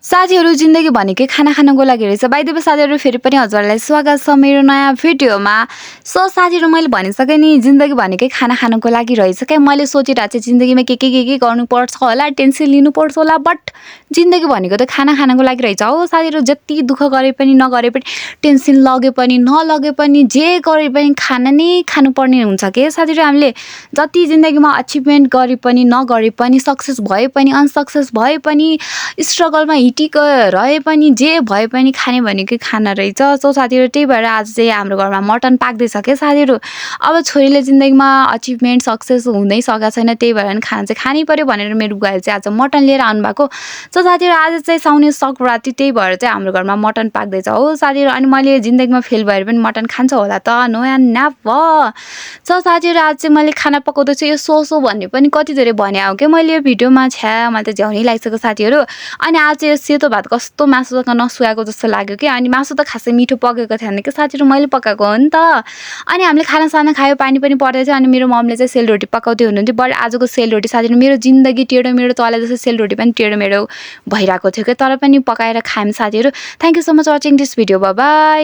साथीहरू जिन्दगी भनेकै खाना खानको लागि रहेछ। बाइ द वे साथीहरू फेरि पनि हजुरहरूलाई स्वागत छ मेरो नयाँ भिडियोमा। सो साथीहरू मैले भनिसकेँ नि जिन्दगी भनेकै खाना खानको लागि रहेछ क्या। मैले सोचिरहेको छु जिन्दगीमा के गर्नुपर्छ होला, टेन्सन लिनुपर्छ होला, बट जिन्दगी भनेको त खाना खानको लागि रहेछ हो साथीहरू। जति दुःख गरे पनि नगरे पनि, टेन्सन लगे पनि नलगे पनि, जे गरे पनि खाना नै खानुपर्ने हुन्छ के साथीहरू। हामीले जति जिन्दगीमा अचिभमेन्ट गरे पनि नगरे पनि, सक्सेस भए पनि अनसक्सेस भए पनि, स्ट्रगलमा हिटिक रहे पनि, जे भए पनि खाने भनेकै खाना रहेछ। सो साथीहरू त्यही भएर आज चाहिँ हाम्रो घरमा मटन पाक्दैछ क्या साथीहरू। अब छोरीले जिन्दगीमा अचिभमेन्ट सक्सेस हुँदै सकेको छैन, त्यही भएर खाना चाहिँ खानै पर्यो भनेर मेरो बुवाले चाहिँ आज मटन लिएर आउनुभएको। सो साथीहरू आज चाहिँ साउने संक्रान्ति, त्यही भएर चाहिँ हाम्रो घरमा मटन पाक्दैछ हो साथीहरू। अनि मैले जिन्दगीमा फेल भएर पनि मटन खान्छ होला त, नो एन्ड नेभर। सो साथीहरू आज चाहिँ मैले खाना पकाउँदैछु। यो सो भन्ने पनि कति धेरै भने हो क्या मैले यो भिडियोमा। छ्या मलाई त झ्याउनै लागिसक्यो साथीहरू। अनि आज चाहिँ सेतो भात कस्तो मासुसँग नसुहाएको जस्तो लाग्यो कि। अनि मासु त खासै मिठो पकेको थिएन कि साथीहरू, मैले पकाएको हो नि त। अनि हामीले खानासाना खायो, पानी पनि पर्दै थियो। अनि मेरो मम्मीले चाहिँ सेलरोटी पकाउँदै हुनुहुन्थ्यो। बट आजको सेलरोटी साथीहरू मेरो जिन्दगी टेढो मेढो चले जस्तो सेलरोटी पनि टेढो मेढो भइरहेको थियो क्या। तर पनि पकाएर खायौँ साथीहरू। Thank you so much watching this video, by by.